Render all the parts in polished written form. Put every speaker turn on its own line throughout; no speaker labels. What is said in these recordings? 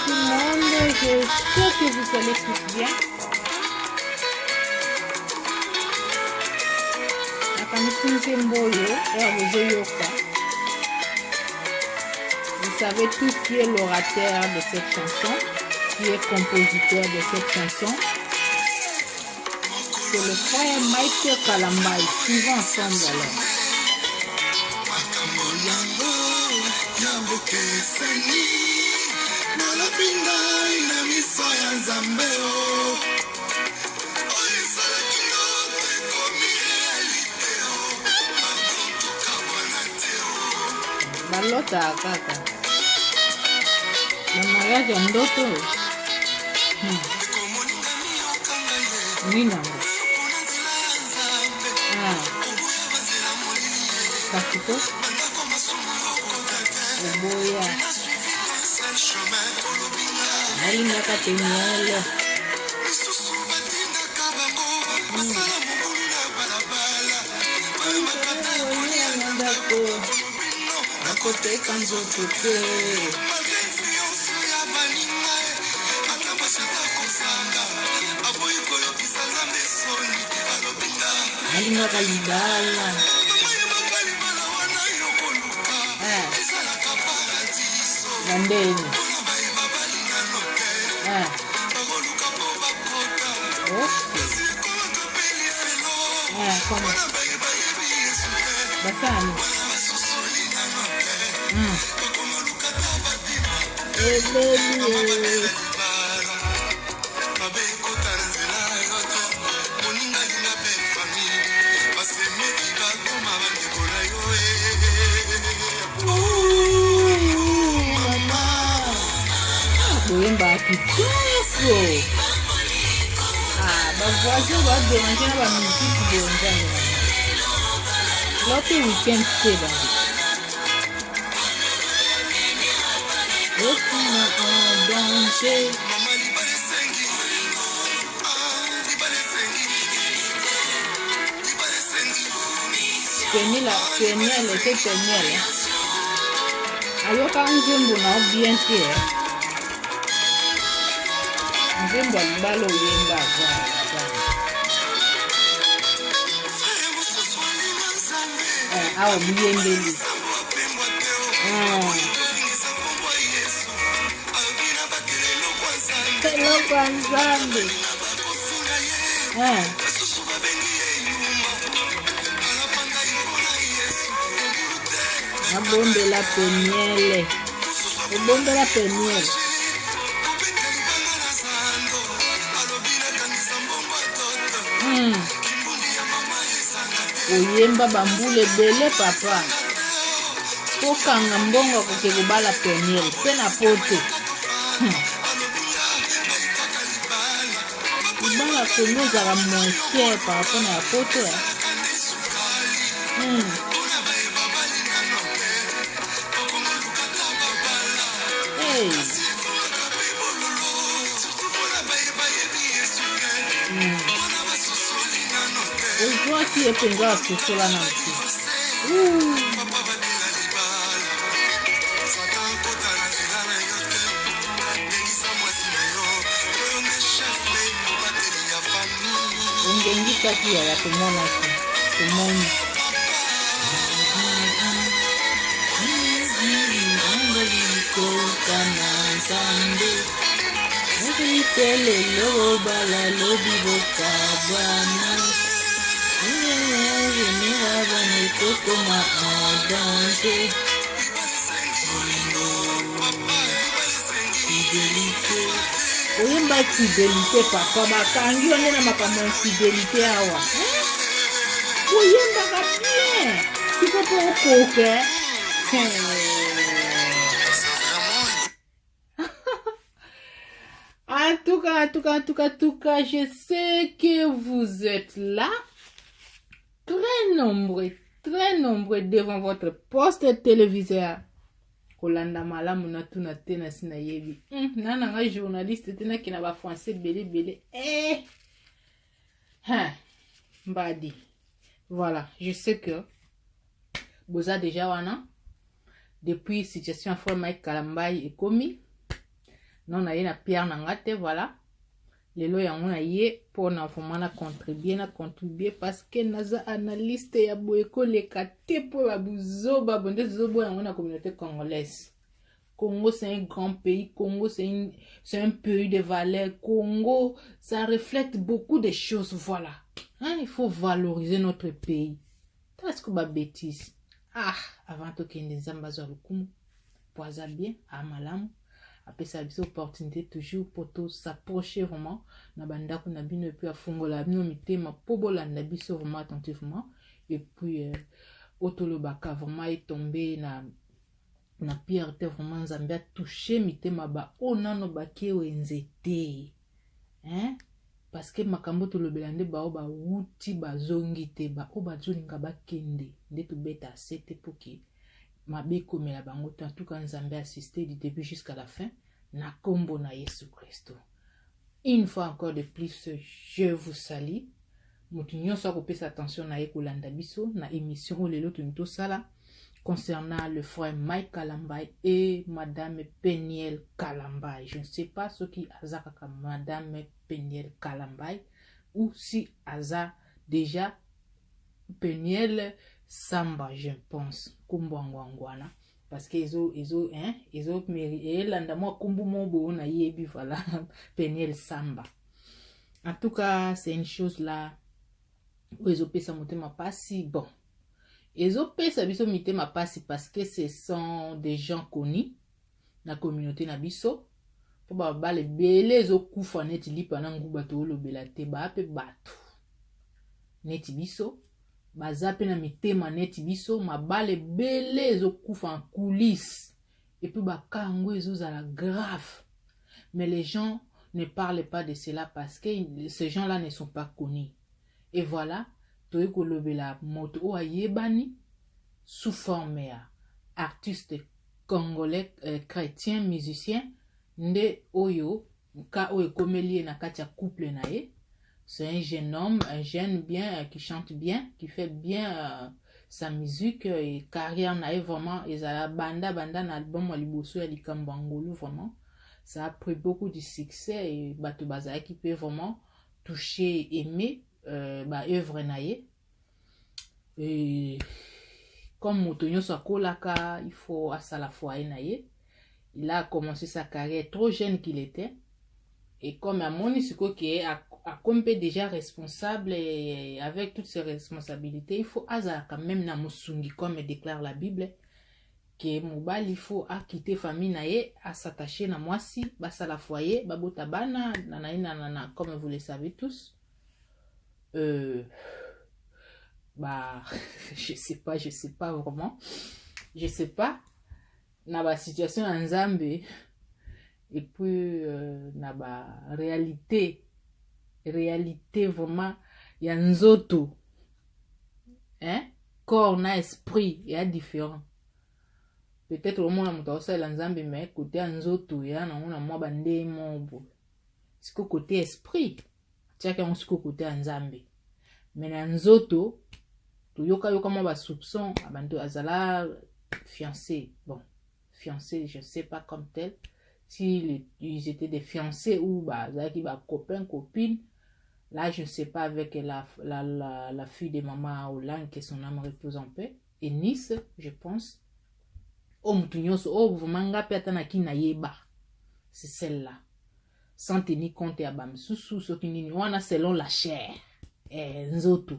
tout le monde, je sais que vous allez tous bien. Vous savez tous qui est l'orateur de cette chanson, qui est compositeur de cette chanson. C'est le frère Mike Kalambai. Suivons ensemble alors. Balota kaka. Le mariage en ndoto. Nina. Kasiko. Oboya. Alinga katemiele. Kote kanzo kote alinga kalidala nandeni comment basani Boyemba kitoko. Bavoisin va déranger na ba musique bonjani. L'autre week-end c'est là. Danger. Peniel était peniel. Ayoka nzembo na bien fait. Nzembo balo yemba za. Awo miyendeli. Kwanzambe. Abombe la peniele. Abombe la peniele. Oyemba bambule bele papa. Kokanga mbongo kokebala peniele. Pena pote. Bala peniele à moins cher par rapport à la pote. Hey. Je vois qui est penga sur cela non. Qui est là tout le monde tout le monde oyemba fidélité papa bakangi on na makambo fidélité awa oyemba ka bien si papa okoke en tout cas je sais que vous êtes là très nombreux devant votre poste téléviseur. Kolanda malamu na tuna tena sina yebi. Nana nga journaliste tena kina ba français belé. Mbadi. Voilà, je sais que vous avez déjà wana depuis situation for Mike Kalambai et commis. non na ye na pierre na nga te voilà lelo yango na ye mpo na vraiment na contribuer parce que naza analyste ya boye koleka te mpo babuzoba bonde zobo yango na communauté congolaise. Congo, c'est un grand pays. Congo, c'est un pays de valeurs. Congo, ça reflète beaucoup de choses. Voilà. Hein, il faut valoriser notre pays. Qu'est-ce que ma bêtise? Ah, avant tout qu'il y ait des ambazoulukumu, poisa bien, à malam. Après ça, des opportunités toujours pour tous s'approcher vraiment. Nabanda ko nabino et puis à fungola bino mité ma pobola nabiso vraiment attentivement. Et puis, Otolobaka vraiment est tombé na pierre te vraiment nzambe a touché mitema ba onano bakie wenzete hein parce que makambo to lobelande ba ba wuti bazongi te ba o bazolinga bakende nde to beta sete poki mabe komela bango en tout cas nzambe assisté du début jusqu'à la fin na kombo na Yesu Christo. Une fois encore de plus je vous salue mutu nyonso akopesa attention na ye kolanda biso na émission lelo to sala concernant le frère Mike Kalambay et Madame Peniel Kalambay. Je ne sais pas ce qui a comme Madame Peniel Kalambay ou si Aza déjà Peniel Samba, je pense. Kumbwangwangwana. Parce que ils ont mérité. L'andamo kumbumobo na yebi voilà. Peniel Samba. En tout cas, c'est une chose là où ils ont payé sa montée ma pas si bon. Ils ont payé sa biso mité ma passe parce que ce sont des gens connus na communauté na biso. Pour ba les belé zo kufa neti lipa na nguba to lo belate ba pe batu. Neti biso ba zape na mitema neti biso ma bale belé zo kufa en coulisses et puis ba kango zo za la grave. Mais les gens ne parlent pas de cela parce que ces gens-là ne sont pas connus. Et voilà toye kolobela moto o ayebani sous forme ya artiste congolais chrétien musicien nde oyo ka oyo komelie na kati ya couple na ye. C'est un jeune homme, un jeune bien qui chante bien, qui fait bien sa musique et carrière na ye vraiment ezala banda na album wa liboso ya likambo ngolu vraiment ça a pris beaucoup de succès et bato bazala qui peut vraiment toucher aimer ba œuvre na ye. Et comme Motonyo Sakolaka, il faut à ça la fois na ye. Il a commencé sa carrière trop jeune qu'il était. Et comme à mon isiko qui est à compé déjà responsable et avec toutes ses responsabilités, il faut azar quand même na musungi comme déclare la Bible que mobile il faut à quitter famille na ye, à s'attacher na mwasi, basa la foyer, babotabana na comme vous le savez tous. Bah je sais pas vraiment, je sais pas na ba situation en Zambie et puis na ba réalité vraiment ya nzoto hein corps na esprit ya différent peut-être au moins na muta la Nzambe mais côté nzoto ya na mona mwa bande mobo siko côté esprit tiaka on siko côté Nzambe mais na nzoto to yoka mwa ba soupçon abando azala fiancé bon fiancé je sais pas comme tel si ils étaient des fiancés ou bah zaki ba copain copine là je ne sais pas avec la fille de maman Hollande que son âme repose en paix et Nice je pense oh mutunyoso oh vraiment pe atana ki na yeba c'est celle-là sans tenir compte ya bam susu soki nini wana selon la chair nzoto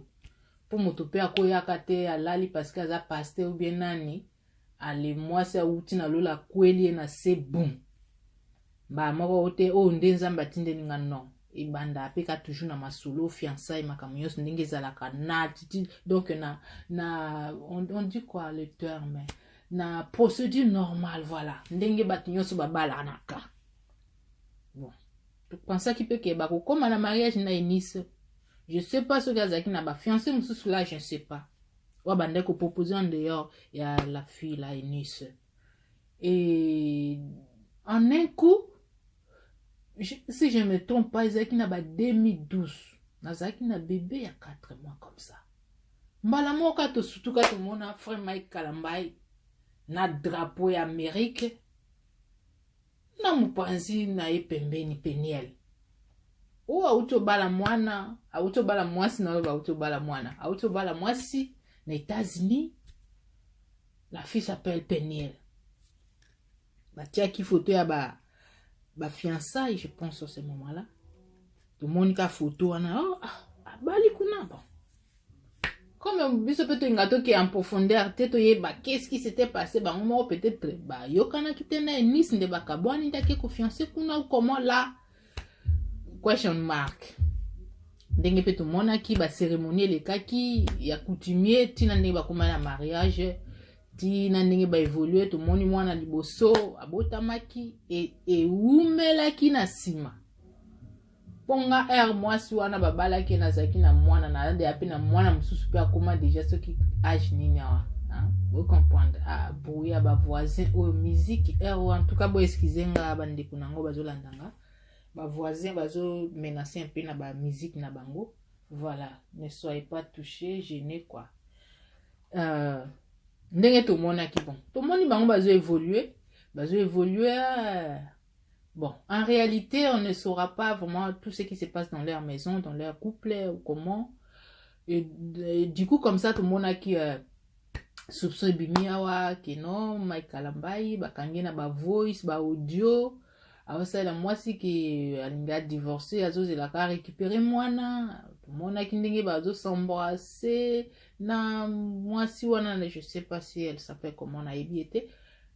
pour motope akoyaka te alali parce que aza pasteur ou bien nani ale mwasi auti na lola kweli na c'est bon ba moko ote o nde Nzambe atindeli nga non ibanda apeka toujours na masolo fiançailles makambo nyonso ndenge ezalaka na donc on dit quoi le terme na procédure normale voilà ndenge bato nyonso babalanaka bon tu penses qu'il peut que bako comme na mariage na Nice je sais pas ce gars qui n'a pas fiancé mususu là je ne sais pas wa bande ko proposer en dehors il y a la fille là Nice et en un coup si je me trompe pas Zaki n'a pas 2012 Zaki n'a bébé il y a 4 mois comme ça mbala moka to surtout quand tout le monde a frère Mike Kalambay na drapeau Amérique na mupanzi na ye pembeni Peniel. O autobala mwana, autobala mwasi na loba autobala mwana, autobala mwasi na États-Unis. La fille s'appelle Peniel. Batia qui photo ya ba fiançailles, je pense à ce moment-là. Tout le monde a photo ana oh bali kuna bon. Comme biso peut ngato qui en profondeur teto yeba qu'est-ce qui s'était passé ba ngoma peut-être ba yokana kitena Nice nde bakabwani ndake ko fiancé kuna ou comment là question mark. Ndenge pe tout mona ki ba cérémonie le kaki ya coutumier tina ndenge ba koma na mariage tina ndenge ba évoluer tout moni mwana liboso abotamaki et umelaki na sima. Ponga mwasi wana babala ki na zaki na mwana na ande api na mwana mususu pe akoma déjà ce qui âge nini awa vous comprendre bruit ya ba voisin ou musique en tout cas bo excusez nga bande kunango bazolandanga ba voisin bazo menacer un peu na ba musique na bango. Voilà, ne soyez pas touchés, gênés quoi. Ndenge to mona ki bon to moni bango bazo évoluer bon, en réalité, on ne saura pas vraiment tout ce qui se passe dans leur maison, dans leur couple, ou comment. Et du coup, comme ça, tout le monde a qui soupçonne bimiawa, qui non, Mike Kalambai, bakangena ba voice, ba audio. Alors ça, moi si qui a divorcé, azo la ka récupérer moi na, tout le monde a qui ndenge ba azo s'embrasser, na moi si wana, je sais pas si elle s'appelle comment on a été.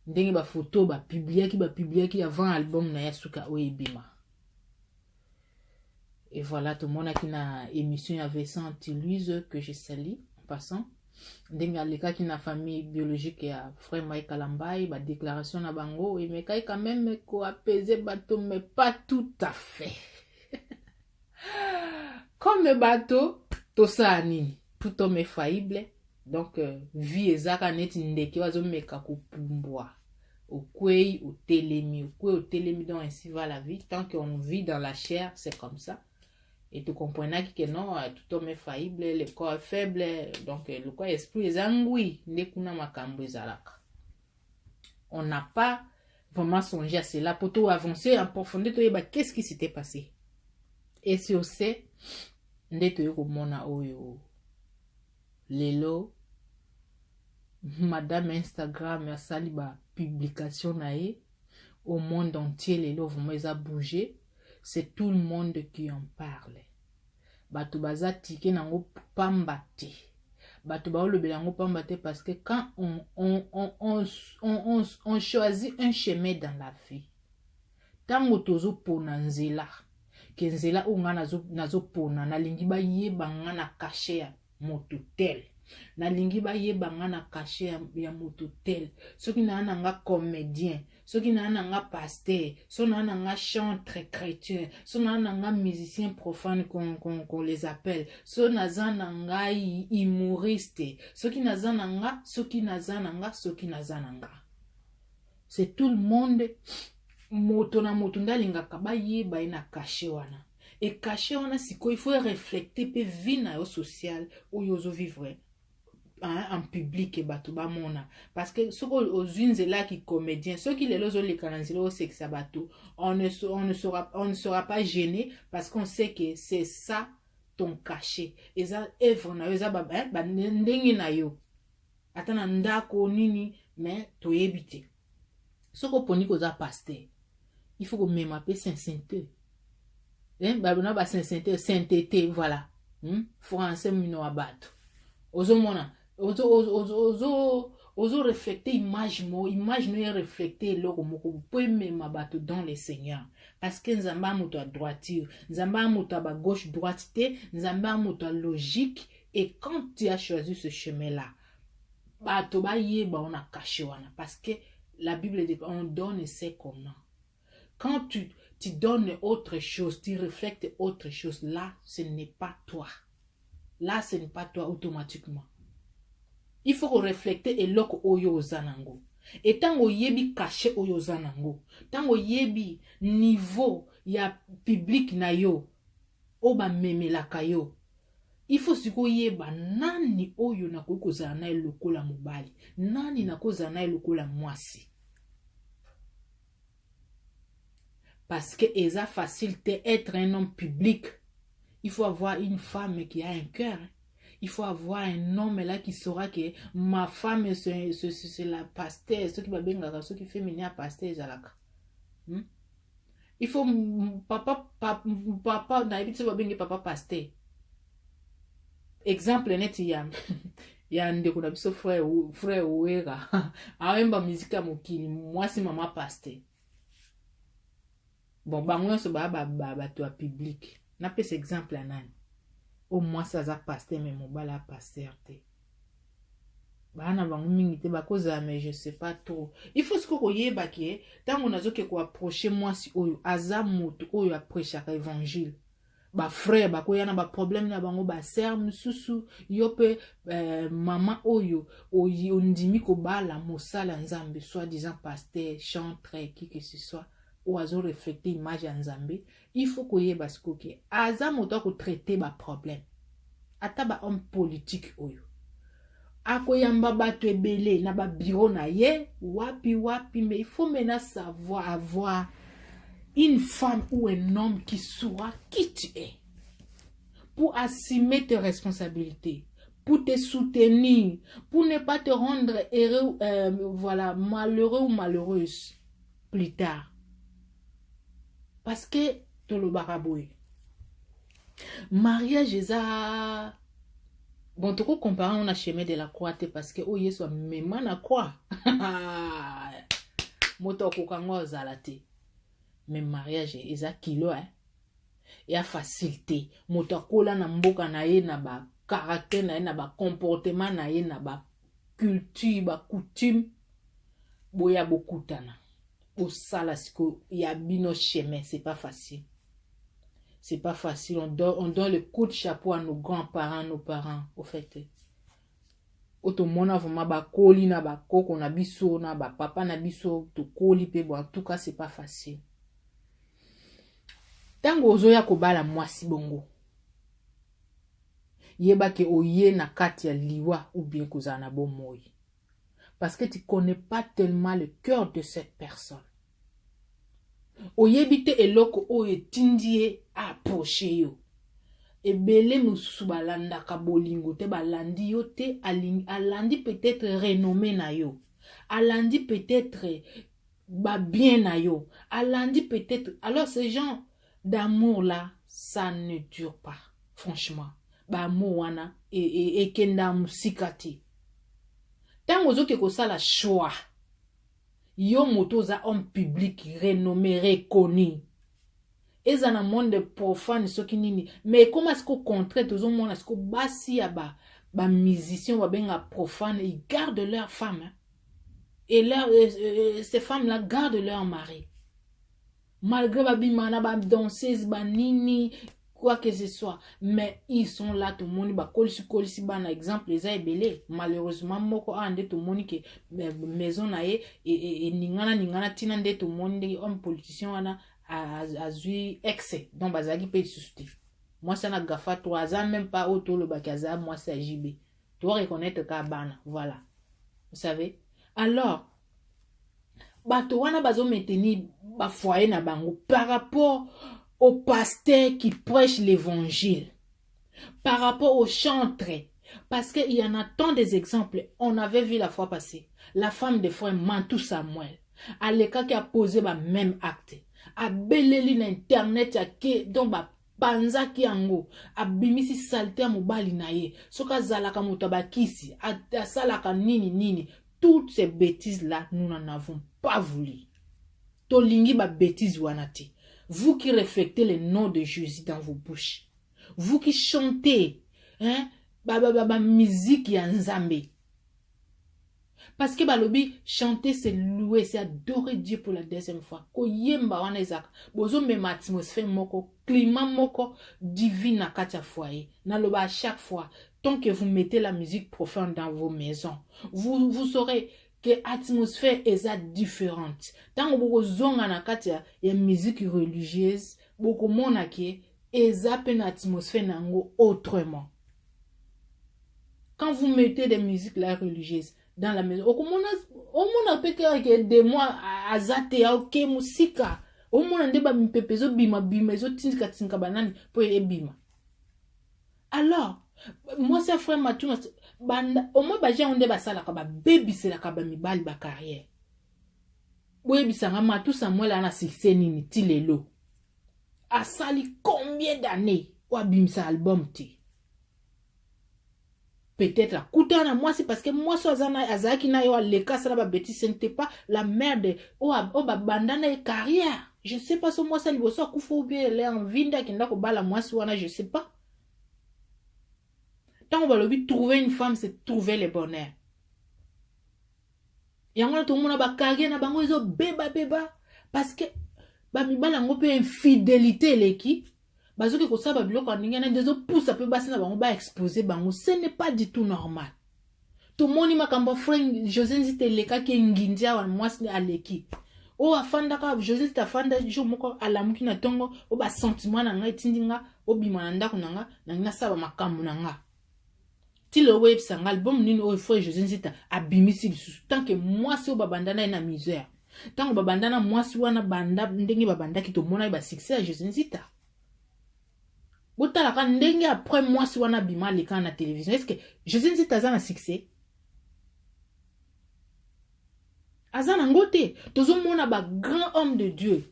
Ndenge ba photo ba publiaki avant album na Yasuka Oebima. Et voilà, tout le monde a qui na émission avec Saint-Louise que je salue en passant. Ndenge aleka qui na famille biologique ya frère Mike Kalambai, ba déclaration na bango et mais quand même ko apaiser bateau mais pas tout à fait. Comme bateau to sa nini, tout homme est faillible. Donc vie ezaka neti ndeke wazo meka kupumbwa. Au kwei, au télémi, donc ainsi va la vie. Tant qu'on vit dans la chair, c'est comme ça. Et tu comprends que non, tout homme est faillible, le corps est faible, donc le corps esprit est angui. On n'a pas vraiment songé à cela. Pour tout avancer en profondeur, qu'est-ce qui s'était passé? Et si on sait, Lelo, Madame Instagram, Saliba, publication nae au monde entier les lots vont bouger, c'est tout le monde qui en parle. Bato baza tike nango pambate. Bato ba le belango pambate parce que quand on choisit un chemin dans la vie, tango tozo pona nzela, ke nzela o nga nazo pona na lingi ba yeba nga na caché ya moto tel. Na lingi ba yeba nga na caché ya moto tel. Soki na nga comédien, soki na nga pasteur, soki na nga chanteur chrétien, soki na nga musicien profane qu'on les appelle, soki na nga humoriste, soki na nga, soki na nga. C'est tout le monde moto na moto ndalinga kaba yeba ina caché wana. Et caché wana siko il faut refléter pe vie na yo social ou yozo vivre en public et bato ba mona parce que ce aux unes là qui comédien ceux qui les lozo les canazilo au sexe bato on ne sera pas gêné parce qu'on sait que c'est ça ton cachet et ça œuvre na yo za ba ndenge na yo atana ndako nini mais to yebite ce ko poni ko za pasteur il faut que même appeler sainteté babona ba sainteté voilà français mino abato ozo mona ozo refléter image no refléter loko moko po même abato dans les seigneurs parce que nzamba moto à droiture nzamba moto à gauche droite nzamba moto à logique et quand tu as choisi ce chemin là bato ba yeba on a caché wana parce que la Bible dit on donne c'est comment quand tu donnes autre chose, tu reflètes autre chose, là, ce n'est pas toi. Là, ce n'est pas toi automatiquement. Il faut refléter et loko oyo zanango. Et tant o yebi caché oyo zanango, tant o yebi niveau ya public na yo, oba meme la kayo. Il faut siko yeba nani oyo na koko zana lokola mobali, nani na ko zana lokola mwasi. Parce que c'est facile d'être un homme public. Il faut avoir une femme qui a un cœur. Il faut avoir un homme là qui saura que ma femme, c'est la pasteur. Ce qui va bien, ce qui fait mener à pasteur, il faut papa, d'habitude, va bien papa pasteur. Exemple net, il y a un de qu'on frère ouera. Aemba musique à mokili, moi c'est maman pasteur. Bon, bango se ba toi public. N'a pas cet exemple là nan. Au moins ça a pasteur mais mon bala pasteur te. Ba na bango mingi te ba koza mais je sais pas trop. Il faut ce ko yeba ki tant on a zo ke ko approcher moi si oyo aza moto oyo approcher l'évangile. Ba frère ba ko yana ba problème na bango ba sœur mususu yope maman oyo ondimi ko bala mosala nzambe soit disant pasteur chanteur qui que ce soit. Ou azo refléter image ya nzambe, il faut que yeba siko ke aza moto ko traiter ba problème ata ba homme politique oyo akoyamba bato ebele na ba bureau na ye wapi mais il faut maintenant savoir avoir une femme ou un homme qui saura qui tu es pour assumer tes responsabilités, pour te soutenir, pour ne pas te rendre heureux, malheureux ou malheureuse plus tard. Parce que tu le baraboué. Mariage est à... Bon, tu peux comparer on a chemin de la croix parce que oh yeso même na croix. Moto kokango zalate. Mais mariage est à kilo hein. Et à facilité. Moto kola na mboka na ye na ba caractère na ye na ba comportement na ye na ba culture ba coutume boya bokutana. Au salasiko il y a bino chemin, c'est pas facile. C'est pas facile. On donne le coup de chapeau à nos grands-parents, nos parents, au fait. Automona vraiment ba koli na ba koko na biso na ba papa na biso to koli pe bon en tout cas c'est pas facile. Tango ozoya kobala mwasi bongo. Yeba ke oye na kati ya liwa ou bien kozana bomoyi. Parce que tu connais pas tellement le cœur de cette personne. Oyebite eloko oye tindie approcher yo. Ebele mususu balanda ka bolingo te balandi yo te alandi peut-être renommé na yo. Alandi peut-être bien na yo. Alandi peut-être alors ces gens d'amour là ça ne dure pas franchement. Ba amour wana et kenda musikati. Tango zo ke ko sala choix. Yo moto za homme public renommé reconnu. Eza na monde profane soki nini. Mais comment est-ce qu'on contraire tout le monde est-ce que basi ya ba musiciens wa benga profane ils gardent leurs femmes. Hein? Et ces femmes là gardent leur mari. Malgré ba bimana ba danseuse ba nini quoi que ce soit, mais ils sont là tout le monde ba kolisi ba na exemple les ebele malheureusement moko ande tout le monde que maison na ye et ningana tina nde tout le monde homme politicien wana azui excès donc bazaki pe susté moi ça na gafa 3 ans même pas auto le bakaza moi c'est JB tu dois reconnaître ka bana voilà vous savez alors bato wana bazo maintenir ba foyer na bango par rapport au pasteur qui prêche l'évangile, par rapport au chanteur, parce qu'il y en a tant des exemples. On avait vu la fois passée, la femme de frère Mantou Samuel, à l'écart qui a posé le même acte, à beleli l'internet, donc panza ki ango, à bimisi salte à mobali naye, soka zalaka mutabakisi, à salaka nini, toutes ces bêtises là, nous n'en avons pas voulu. Tolingi ba bêtises wanati. Vous qui reflétez le nom de Jésus dans vos bouches. Vous qui chantez. Hein? Musique ya nzambe. Parce que balobi, chanter c'est louer, c'est adorer Dieu pour la deuxième fois. Ko yemba wana ezaka. Bozo me atmosphère moko, climat moko divin na katia foyer. Naloba à chaque fois, tant que vous mettez la musique profonde dans vos maisons, vous saurez que l'atmosphère est différente. Tant que vous avez une musique religieuse, beaucoup de gens ont une atmosphère autrement. Quand vous mettez des musiques là religieuses dans la maison, au monde peut que des mois à zate à ok musique Au moins on débat mipepezo bima bima zo tinka banani pour e bima. Alors moi c'est frère Matuna banda au moins ba j'ai on débat ça la ka ba baby c'est la ka ba mibali ba carrière. Boye bisanga Matu Samuel ana succès nini ti lelo. A sali combien d'années ou abimsa album ti. Peut-être la koutana moi c'est parce que moi so azana azaki na yo le cas ça ba bêtise ce n'était pas la merde o ba bandana e carrière. Je sais pas si moi ça liboso kufa ou bien elle en vinda ki ndako bala moi si wana je sais pas. Tant on va le trouver une femme c'est trouver le bonheur. Yango tout le monde ba carrière na bango zo beba parce que ba mibala ngo pe infidélité leki. Bazoki ko saba biloko ndinga na dezo poussa pe basi na bango ba exposer bango ce n'est pas du tout normal. Tout le monde makambo frère José Nzite leka ke ngindia wa mwasi aleki. O afanda ka José Nzite afanda jo moko alamuki na tongo o ba sentiment na ngai tindinga o bima na ndako nanga na ngina saba makambo nanga. Ti le web sang album nini o frère José Nzite abimisi lisusu tant que mwasi o babandana na misère. Tant que babandana mwasi wana banda ndenge babanda ki to mona ba succès José Nzite. Botala kan ndenge après moi si wana bima le kan na télévision est-ce que José Nzite azana succès azana ngote tozo mona ba grand homme de Dieu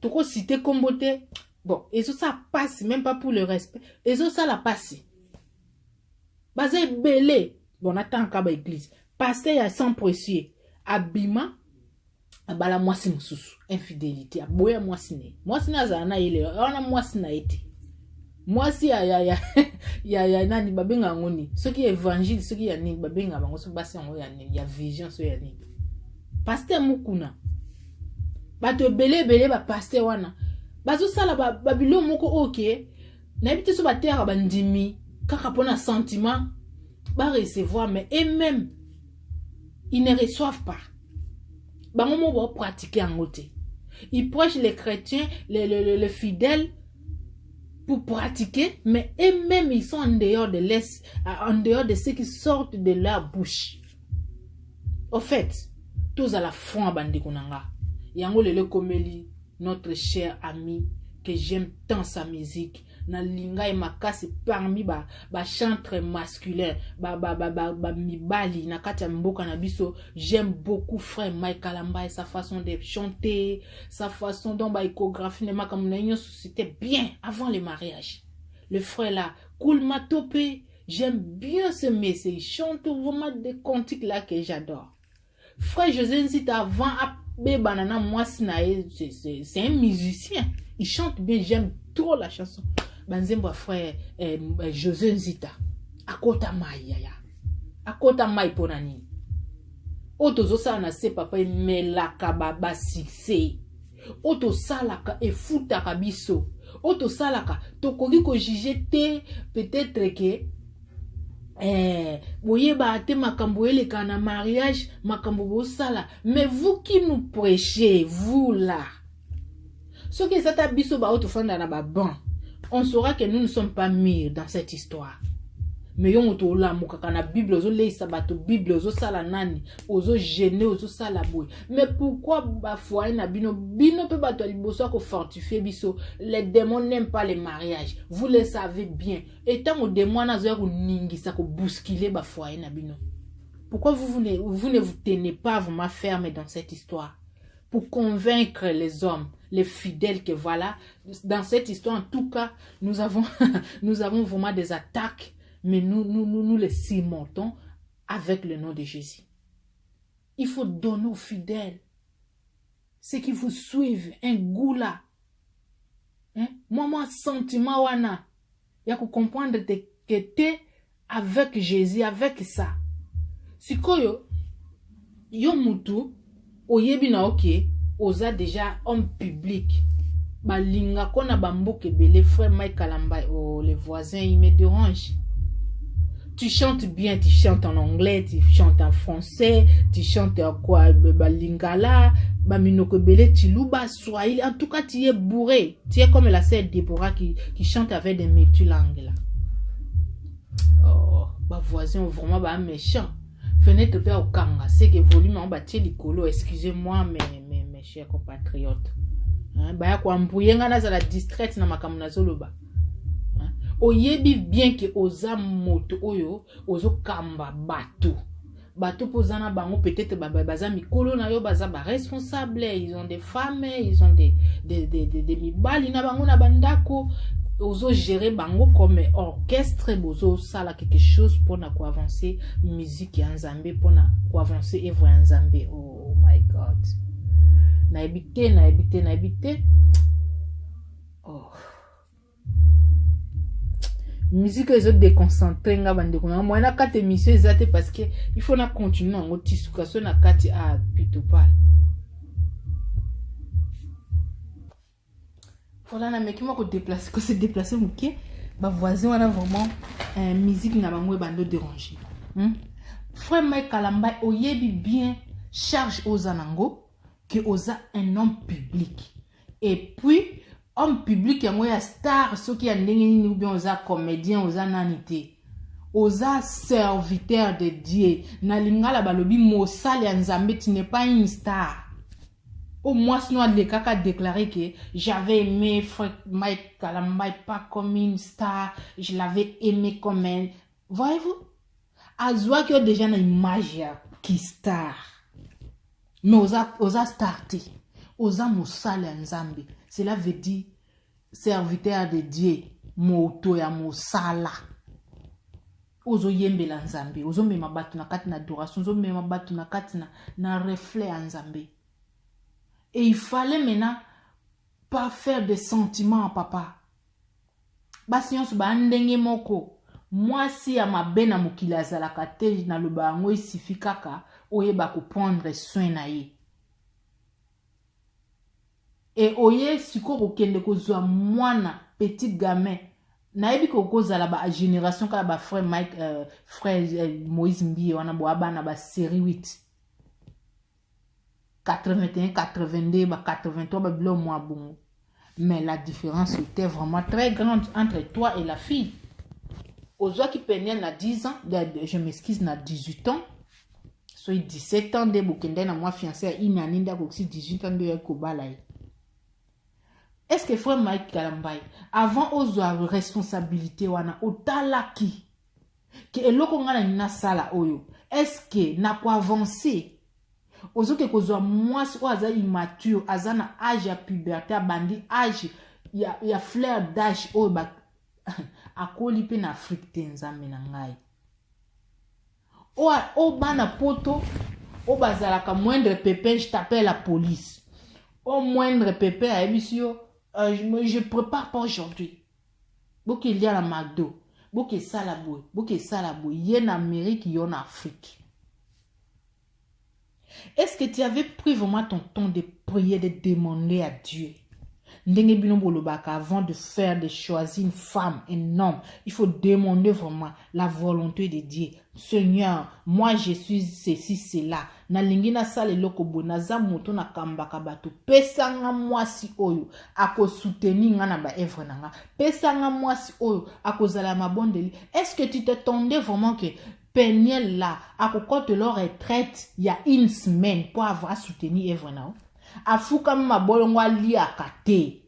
toko citer kombote bon et ça passe même pas pour le respect et ça la passe bazé belé bon attend ka ba église pasteur ya sans précieux abima abala mwasi mususu infidélité aboya mwasi ne azana ile ona mwasi na ete moi si ya nani babenga ngoni ce qui est évangile ce qui ya ni babenga bango so basi ngo ya vision so ya ni pasteur mukuna bato belé ba pasteur wana bazo sala ba bilo moko OK na bité so ba terre ba ndimi kaka pona sentiment ba recevoir mais et même ils ne reçoivent pas bango mo ba pratiquer en côté ils prêchent les chrétiens les fidèles pour pratiquer, mais eux-mêmes ils sont en dehors de ce qui sortent de leur bouche. Au fait, tous à la fin bandi konanga. Yango lele komeli, notre cher ami que j'aime tant sa musique. Na linga et makasi parmi ba chanteur masculin, ba mibali na kati ya mboka na biso, j'aime beaucoup frère Mike Kalamba et sa façon de chanter, sa façon dont ba échographie ne makamuna c'était bien avant le mariage. Le frère là, Koulma Topé, j'aime bien ce message, il chante vraiment des cantiques là que j'adore. Frère José Nzite avant Abe Banana moi c'est un musicien, il chante bien, j'aime trop la chanson. Banzembo frère José Nzite akota mai ponani otozo sa na se papa melaka baba succès oto salaka e futa kabiso oto salaka tokoki ko juger te peut-être que boyeba te makambo eleka na mariage makambo bo sala mais vous qui nous prêchez vous là ce que ça ta biso ba oto fanda na ba bon on saura que nous ne sommes pas mûrs dans cette histoire. Mais yon oto la mukaka na Bible ozo leisa bato Bible ozo sala nani ozo gêner ozo sala boy. Mais pourquoi ba foyer na bino pe bato liboso ko fortifier biso les démons n'aiment pas les mariages. Vous le savez bien. Et tant que démons na zo ko ningisa ko bousculer ba foyer na bino. Pourquoi vous ne vous tenez pas vraiment ferme dans cette histoire pour convaincre les hommes, les fidèles que voilà, dans cette histoire en tout cas, nous avons vraiment des attaques, mais nous les surmontons avec le nom de Jésus. Il faut donner aux fidèles, ceux qui vous suivent, un goût là. Moi, sentiment wana, il y a que comprendre que t'es avec Jésus, avec ça. Si yo mutu, oyebi na ok, oza déjà homme public. Balinga kona bamboke belé frère Mike Kalamba, oh les voisins ils me dérangent. Tu chantes bien, tu chantes en anglais, tu chantes en français, tu chantes en quoi, balingala, baminoko belé, tu louba swahili, en tout cas tu es bourré. Tu es comme la sœur Déborah qui chante avec des multilangues là. Oh, bah voisin vraiment bah méchant. Fenêtre père au kanga, c'est que volume en bâti l'icolo, excusez-moi mes chers compatriotes. Baya kwa mbuyenga na zala distraite na makambo na zoloba. Oyebi bien que oza moto oyo ozo kamba bato. Bato pozana bango peut-être baza mikolo na yo baza ba responsable, ils ont des femmes, ils ont des mibali na bango na bandako. Ozo gérer bango comme orchestre, bozo sala quelque chose pour na ko avancer musique ya nzambe, pour na ko avancer œuvre ya nzambe. Oh my god. Na habité. Oh. Musique les autres déconcentrés nga bande ko na moi na kate émission ezate parce que il faut na continuer ngo tisuka so na kati a plutôt pas. Voilà na meki moko déplacer ko se déplacer muke ba voisin wana vraiment musique na bango bando déranger. Frère Mike Kalamba oyebi bien charge aux anango que oza un homme public et puis homme public yango ya star soki ya ndenge nini ou bien oza comédien oza nanité oza serviteur de Dieu na lingala balobi mosali ya nzambe tu n'es pas une star. Au moins sinon le kaka déclaré que j'avais aimé Frère Mike Kalamba pas comme une star, je l'avais aimé comme un, voyez-vous, azwa que déjà na image qui star mais oza starté oza mosali ya nzambe. Cela veut dire serviteur de Dieu, moto ya mosala. Ozo yembela nzambe, ozo mema batu na kati na adoration, ozo mema batu na kati na reflet ya nzambe. Et il fallait maintenant pas faire de sentiments, papa. Basi yonsu ba ndenge moko. Moi si ya mabe na mokili azalaka te na loba yango isifi kaka oyeba ko prendre soin na ye. Et oye siko kokende kozwa mwana petit gamin na yebi ko kozala ba génération kala ba frère Mike frère Moïse Mbie wana bo abana ba série 8 81 82 ba 83 ba bilo moi bon. Mais la différence était vraiment très grande entre toi et la fille. Ozwa qui penait na 10 ans, je m'excuse na 18 ans. Soit 17 ans de bokende na moi fiancé à inaninda ko 18 ans de kobala. Est-ce que frère Mike Kalamba avant ozwa responsabilité wana otalaki que eloko ngana nina sala oyo est-ce que na ko avancer ozoke kozwa mwasi o aza immature azana âge ya puberté abandi âge ya fleur d'âge oyo ba akoli pe na Afrique te nzambe na ngai o bana poto o bazalaka moindre pépin je t'appelle la police au moindre pépin a ebisio je prépare pas aujourd'hui. Boki il y a la McDo. Boki salabou. Boki salabou. Il y a en Amérique, il y a en Afrique. Est-ce que tu avais pris vraiment ton temps de prier, de demander à Dieu? Avant de faire, de choisir une femme, un homme, il faut demander vraiment la volonté de Dieu. Seigneur, moi je suis ceci, cela. Na lingina sale loko bonaza moto na kambaka bato. Pesanga mwasi oyo, ako soutenir nga na ba evre nanga. Pesanga mwasi oyo, ako zala mabondeli. Est-ce que tu t'attendais vraiment que Peniel là, ako kote leur retraite, il y a une semaine pour avoir soutenu evre nanga? Afuka mabolongwa li akate.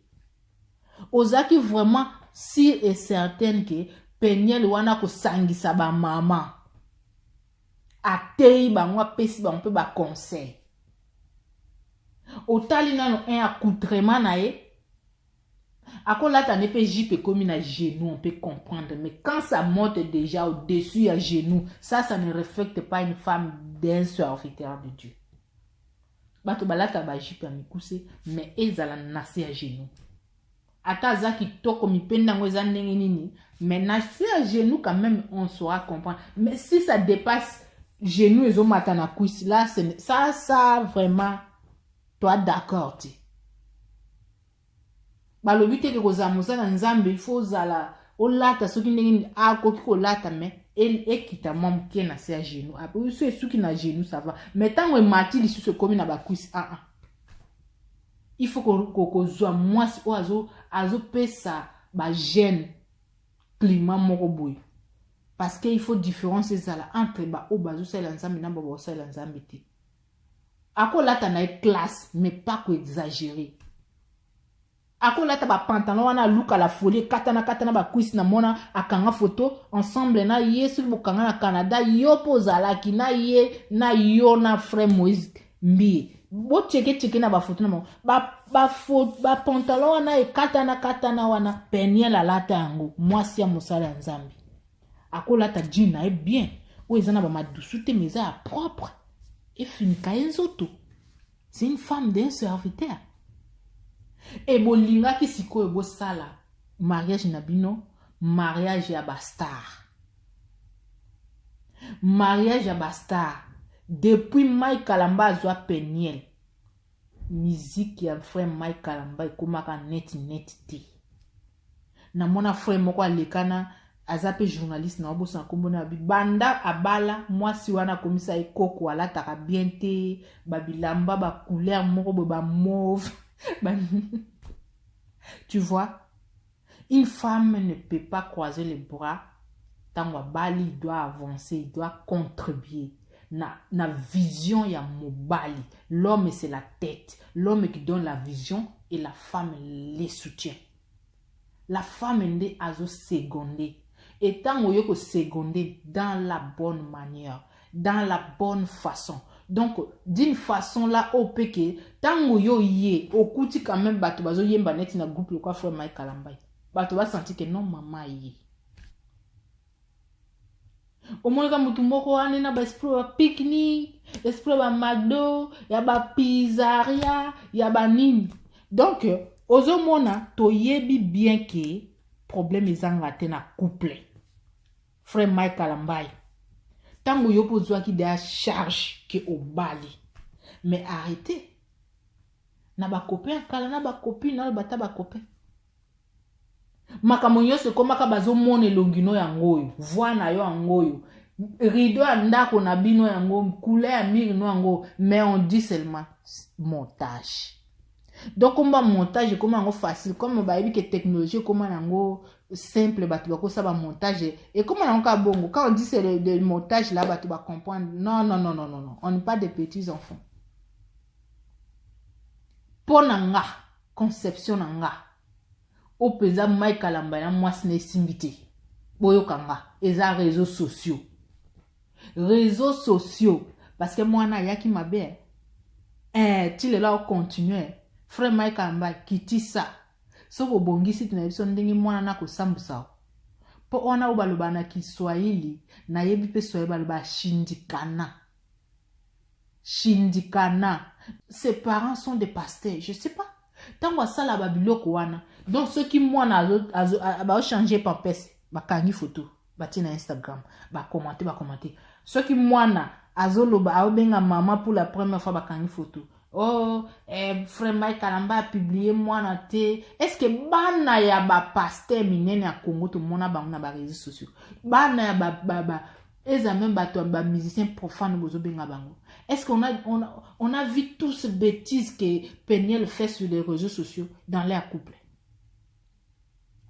Ozaki vraiment si et certain que Peniel wana ko sangisa ba mama. Atei bangwa pesi ba mpe ba conseil. Otali nano un accoutrement na ye. Akola ta ne pe jipe comme na genou, on peut comprendre. Mais quand ça monte déjà au-dessus à genoux, ça ne reflète pas une femme d'un serviteur de Dieu. Bato balata ba jipe ya mikuse, mais ezala nase à genoux. Ata za kitoko mipenda ngo eza ndenge nini, mais nase à genoux quand même on saura comprendre. Mais si ça dépasse genoux ezo mata na kuisi, là ça vraiment toi d'accord ti. Balobi te ke kozamusa na nzambe il faut zala olata soki ndenge akoki kolata mais ekita mom ki na se à genoux. Après so soki na genoux ça va. Mais tant que mati li se komi na ba kuisi il faut ko zwa mwasi o azo pesa ba jeune climat moko boy. Parce qu'il faut différence ezala entre ba o bazo sala nzambe na ba ba sala nzambe te. Ako lata na classe mais pas ko exagérer. akolata ba pantalon wana luka la folie katana ba cuisse na mona akanga photo ensemble na ye sur bokanga na Canada yo pozalaki na ye na yo na frère Moïse Mbi bo cheke na ba photo na mo ba pantalon wana katana wana peniel la lata yango mwasi ya mosala nzambi akolata jean na bien o ezana ba madusu te mais ça propre et finika enzoto c'est une femme d'un serviteur. Et bolinga ki siko ebo sala mariage nabino, mariage ya bastar. Mariage ya bastar. Depuis Mike Kalamba azwa peniel. Musique ya frère Mike Kalamba ekomaka net te. Na mona frère moko alekana azape journaliste na obosa kombona banda abala mwasi wana komisa ekoko alataka bien te babilamba ba couleur moko ba mauve. Tu vois, une femme ne peut pas croiser les bras tant que Bali doit avancer, il doit contribuer. Na vision ya mobali. L'homme c'est la tête. L'homme qui donne la vision et la femme les soutient. La femme est azo secondé. Et tant que yoko secondé dans la bonne manière, dans la bonne façon. Donc, d'une façon là, au péché, tant que yo yé, au kouti quand même, bato bazo yemba net na groupe le quoi frère Mike Kalamba. Bato va sentir que non, maman yé. Au moins, quand mutu moko ane na ba esprit ba pique-nique, esprit ba McDo, ya ba pizzeria, ya ba nini. Donc, ozo mona, to yebi bien que problème ezanga te na couple. Frère Mike Kalamba. Tango yo pozwa ki de a charge ke au bali. Mais arrêtez. Na ba copain kala na ba copine na bata ba copain. Makamonyo se komaka bazo mone longino ya ngoyo, voix na yo ngoyo. Rideau andako na bino ya ngoyo, couleur ya mire no ngo, mais on dit seulement montage. Donc comme montage comme en facile comme ba yebi que technologie comme en simple batu bako ça ba montage et comme on ka bongo quand on dit c'est le montage là batu ba comprendre non on n'est pas des petits enfants ponanga conception nanga o peza Mike Kalamba na mwasi na simbité boyo kanga eza réseaux sociaux parce que moi na yaki mabe tu le là on continue. Frère Mike Kalamba kiti sa so ko bongisi tuna biso ndenge mwana na ko sambusa po ona ubaloba na Kiswahili na yebi pe Swahili baloba shindikana ses parents sont des pasteurs je sais pas tango sala babiloko wana donc ceux qui mwana ba changer pampers ba kangi photo ba tina Instagram ba commenter ceux qui mwana azoloba aobenga maman pour la première fois ba kangi photo. Oh, frère Mike Kalamba a publié moi na te. Est-ce que bana ya ba pasteur minene ya Congo to mona ba na ba réseaux sociaux. Bana ya ba eza même ba musicien profane bozo benga bango. Est-ce qu'on a vu toutes ces bêtises que Peniel fait sur les réseaux sociaux dans leur couple.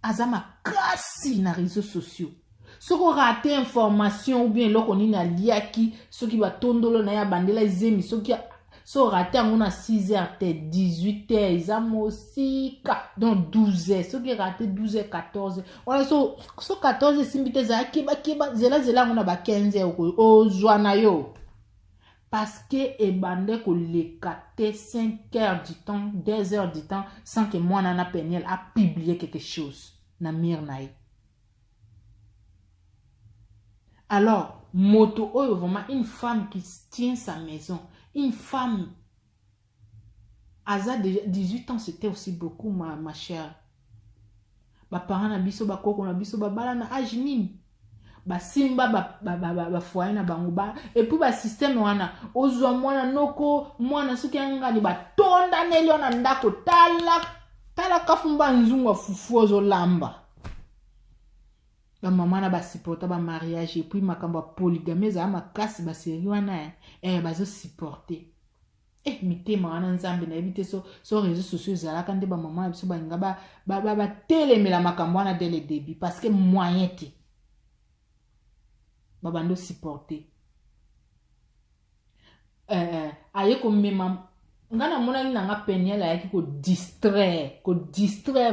Azama kasi na réseaux sociaux. Ce qu'on raté information ou bien l'on na liaki, ce qui va tondolo na ya bandela zemi, ce qui so raté on a 6h, 18h, ils ont aussi donc 12h, ceux qui raté 12h, 14h. Voilà, so 14h, simbite za kiba, zela on a ba 15h au joana yo. Parce que ebande ko le 5h du temps, 2h du temps, sans que moi nana Peniel a publié quelque chose. Na mirnaï. Alors, moto oyo vraiment une femme qui tient sa maison. Une femme, à 18 ans, c'était aussi beaucoup, ma chère. Ba parents na biso ba koko na biso ba bala na âge nini. Ba simba ba foyer na bango ba et puis ba système wana ozwa mwana noko mwana suki anga ni ba tonda nelio na ndako tala kafumba nzungu fufu ozo lamba. Ba maman na ba supporta ba mariage et puis makamba polygamie za makasi ba série wana bazo supporter mitema wana nzambe na ebite so réseaux sociaux za kande ba maman biso ba ngaba ba telemela makambo wana dès le début parce que moyen te ba bando supporter ayeko mema ngana mona ni nanga Peniel ayaki ko distraire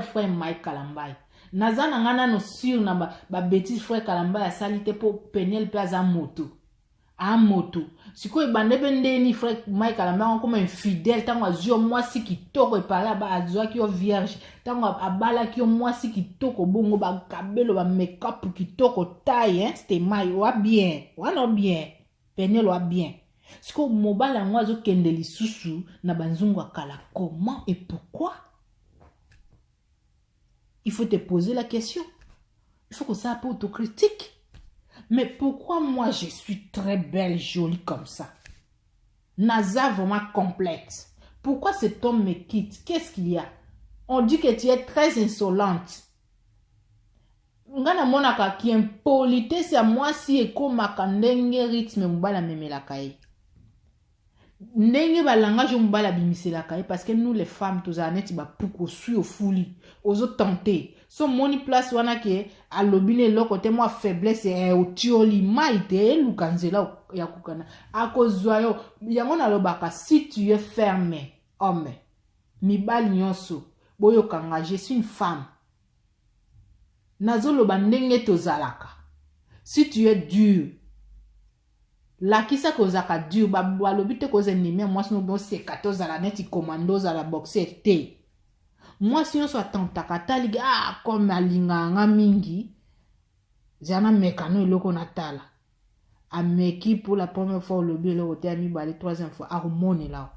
frère Mike Kalambai. Nazana ngana no sur na ba bêtise frère Kalambai a salite pour Peniel pe aza moto. A moto. Siko ebande bende ni frère Mike Kalambai comme infidèle tango azio mwasi kitoko epara ba azwa ki yo vierge. Tango abala ki yo mwasi kitoko bongo ba kabelo ba make-up kitoko taille hein, c'était mai wa bien. Wa no bien. Peniel wa bien. Siko mobala ngwazo kende lisusu na banzungu akala. Comment et pourquoi? Il faut te poser la question. Il faut que ça soit autocritique. Mais pourquoi moi je suis très belle, jolie comme ça? Naza vraiment complète. Pourquoi cet homme me quitte? Qu'est-ce qu'il y a? On dit que tu es très insolente. Ngana monaka ki impolitesse à moi si eko makandenge rythme mbala memelaka ye. Ndenge ba langage mbala bimiselaka ye parce que nous les femmes tozaneti ba puko sui au fouli ozo tenter. So moni place wana ke alobine loko te moi faiblesse e otioli maite lukanzela ya kukana. Akozwa yo yango na lobaka si tu es fermé homme mibali nyonso boyo kanga je suis une femme. Nazoloba ndenge tozalaka. Si tu es dur, la kisa kozaka dur, balobi te koze nime, moi sino bon se 14 à la net, i commandos à la boxer te. Moi sino so atantaka taliga, comme alinga nga mingi, zana mekano iloko natala. A meki pour la première fois lobi le hotel ami bale troisième fois, a remone là.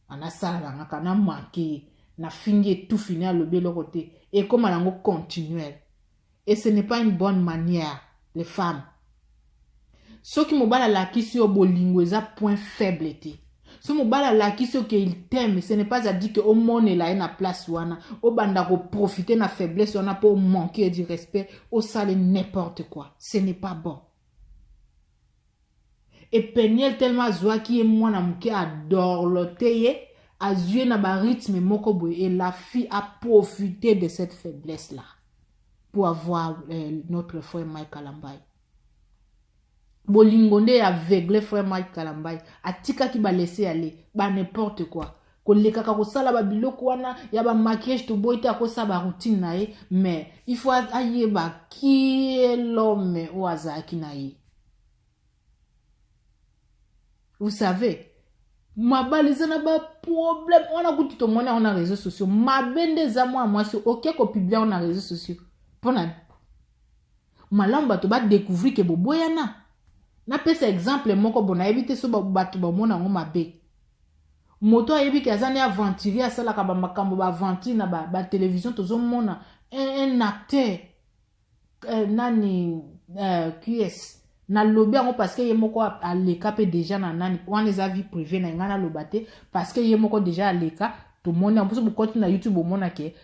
Ana sala nga kana manqué, na fingi tout fini à lobi le côté. Et comme alango continuel. Et ce n'est pas une bonne manière, les femmes. Ce qui mobala la kisi au bolingo, c'est un point faible. Ce mobala la kisi au qu'il t'aime, ce n'est pas à dire que au monde est là, na place wana, au banda ko profiter na faiblesse, on a pour manquer du respect, au sale n'importe quoi. Ce n'est pas bon. Et Peniel tellement zoa qui est moi na mouke adore l'oteye, a joué na ba rythme moko et la fille a profité de cette faiblesse là. Pour avoir notre frère Mike Kalambai. Bolingonde aveugle frère Mike Kalambai. Atika ki ba laisser aller. Ba n'importe quoi. Ko lekaka ko sala ba biloko wana. Ya ba maquillage to boite ako sa ba routine na ye. Mais il faut aye ba qui est l'homme ou azaki na ye. Vous savez. Ma balisana ba problème. On a goûté to mona on a réseaux sociaux. Ma bende za moi c'est ok ko publier on a réseaux sociaux. Pona malamba to ba découvrir que boboyana na pesa exemple moko bona ebite so ba to ba mona ngoma be moto ayebi ke azani aventurier asala ka ba makambo ba aventure na ba télévision tozo mona un acteur nani QS na lobi ngo parce que yemoko aleka pe déjà na nani on les a vie privée na ngana lobate parce que yemoko déjà aleka to mona mposo bu continue na YouTube o mona ke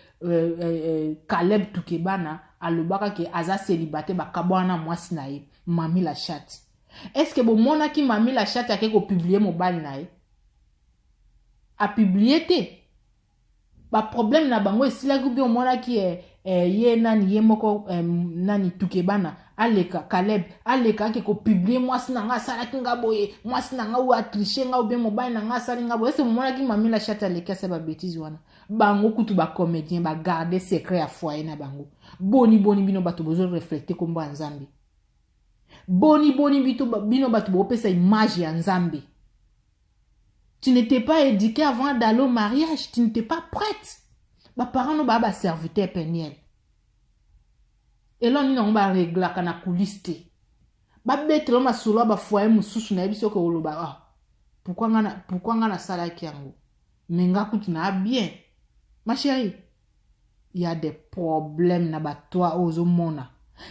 Caleb Tukebana alobaka ke aza célibataire bakabwana mwasi na ye mami la chatte. Est-ce que bon mona ki mami la chatte a ko publier mobile na ye a publier te ba problème na bango esila gubi o mona ki ye nani ye moko nani Tukebana aleka Caleb aleka ke ko publier mwasi na nga sala kinga boye mwasi na nga ou a tricher nga ou bien mobile na nga sala nga boye est-ce mona ki mami la chatte aleka sa ba bêtise wana bango kutu ba comédien ba garder secret à foyer na bango boni bino bato bozo reflecter kombo nzambe boni bino bato bo pesa image ya nzambe. Tu n'étais pas éduqué avant d'aller au mariage, tu n'étais pas prête. Ba parents no ba serviteur Peniel. Et là on ba régler kana couliste. Ba betre ma solo ba foyer mususu na biso ko oloba pourquoi ngana sala ki yango menga kutu na bien. Ma chérie, il y a des problèmes na batoi aux mona.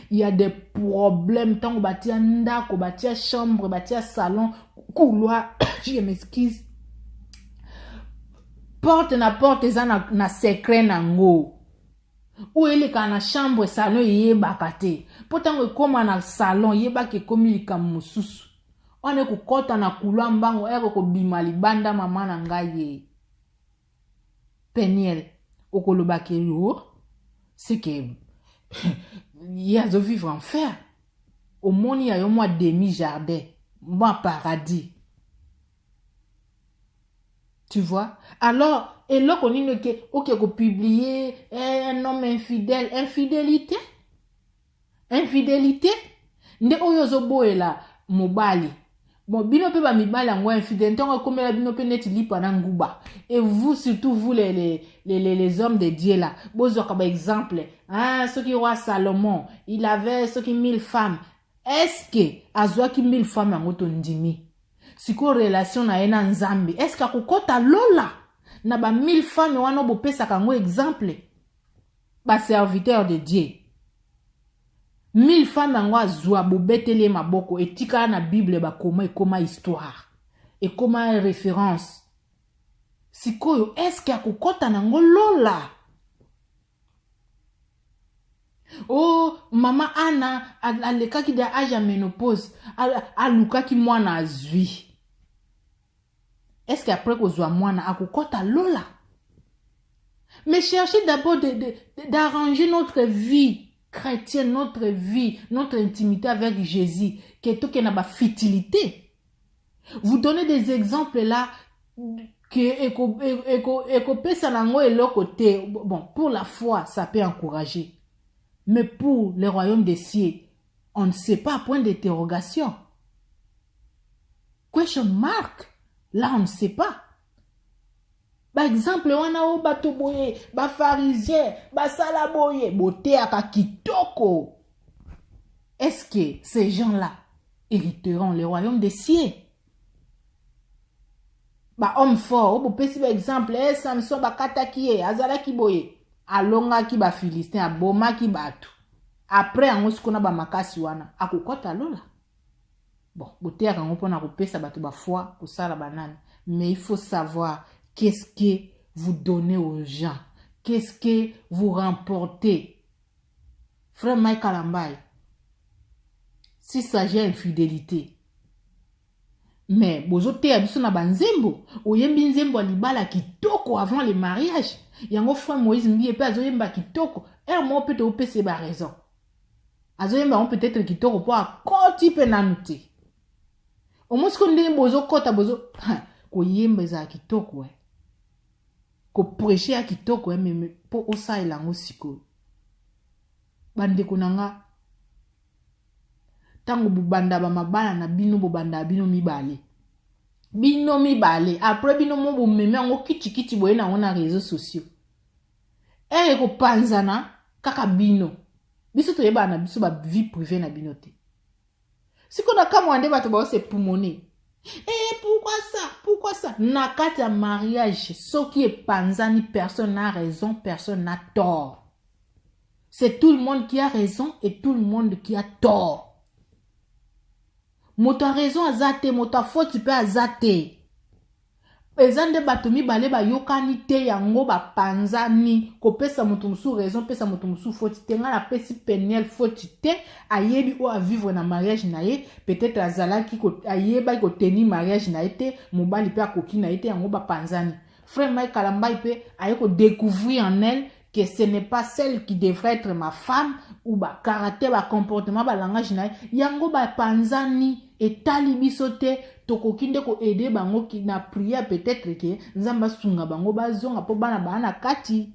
Il y a des problèmes tant qu'on bâtit ndako, bâtit chambre, bâtit salon, couloir, je m'excuse. Porte na secret nango. Ou ele ka na chambre salon yeba kate. Pourtant comme na salon yeba ke komilika mususu. On est ko kota na couloir mbango eko ko bimali banda mama na ngaye. Peniel Okolobakero, c'est que il y a de vivre en fer. Au monde, il y a au moins demi-jardin, moi paradis. Tu vois? Alors, et là, on dit que, ok, qu'on publier un homme infidèle. Infidélité? Infidélité? Nde oyo zoboe la mobali. Bon, bino pe ba mibali yango infidèle. Ntongo komela bino pe neti lipa na nguba. Et vous, surtout vous, les hommes de Dieu là. Bozo comme exemple. Hein, ceux qui roi Salomon, il avait ceux qui 1000 femmes. Est-ce que, azwa ki 1000 femmes yango to ndimi? Siko relation na ena nzambi. Est-ce que akukota lola? Na ba 1000 femmes wana bo pesa kango exemple. Ba serviteur de Dieu. 1000 femmes yango azwa bo betele maboko etika na Bible ba koma histoire. Et koma référence. Sikoyo, est-ce que akukota nango lola? Oh, maman Anna, alekaki de âge à ménopause, alukaki mwana azui. Est-ce qu'après qu'on soit mwana akukota lola? Mais cherchez d'abord d'arranger notre vie chrétienne, notre vie, notre intimité avec Jésus, qui est tout qui n'a pas futilité. Vous donnez des exemples là que bon, pour la foi, ça peut encourager. Mais pour le royaume des cieux, on ne sait pas, point d'interrogation. Question mark. Là, on ne sait pas. Par exemple, on a au bateau boye, ba pharisien, ba salaboye, boté aka kitoko. Est-ce que ces gens-là hériteront le royaume des cieux? Ba homme fort, au pesi par exemple, Samson ba katakiye, azala ki boye. Alonga ki ba Philistin, aboma ki batu. Après, on se connaît ba makasi wana. Akukota lola. Bon, boté aka ngopona kopesa batu ba foi, pour ça la banane. Mais il faut savoir qu'est-ce que vous donnez aux gens. Qu'est-ce que vous remportez. Frère Mike Kalambay, s'il s'agit d'infidélité, mais bozote abiso na banzembo, oyembi nzembo alibala kitoko avant le mariage. Yango frère Moïse mbiye pe azoyemba kitoko. Mo peut te opese ba raison. Azoyemba on peut-être kitoko po akoti pe nanute. Omosko ndenge bozo kota bozo ko yemba za kitoko we. Ko prêcher à kitoko we mais po osa elango siko. Bande kunanga tango bubanda ba mabala na bino bubanda bino mibale. Bino mibale. Après bino mo bo meme ngo kiti boye na ngona réseaux sociaux. Ko panzana kaka bino. Biso to yeba na biso ba vie privée na bino te. Siko na kama wande bato ba se poumoner. Pourquoi ça? Nakati ya mariage, ce qui est panzani, personne n'a raison, personne n'a tort. C'est tout le monde qui a raison et tout le monde qui a tort. Moto a raison à zate, moto a faute tu peux à zate. Ezande batomi bale ba yokani te yango ba panzani ko pesa moto musu raison pesa moto musu faute te nga la pesi peniel faute te ayebi o a vivre na mariage na ye peut-être azalaki ko ayeba ko tenir mariage na ye te mobali pe akoki na ye te yango ba panzani. Frère Mike Kalambay pe ayeko découvrir en elle que ce n'est pas celle qui devrait être ma femme ou ba caractère ba comportement ba langage na yango ba panzani et talibisote tokokinde ko aider bango ki na prière peut-être que nzamba sunga bango bazonga po bana bana kati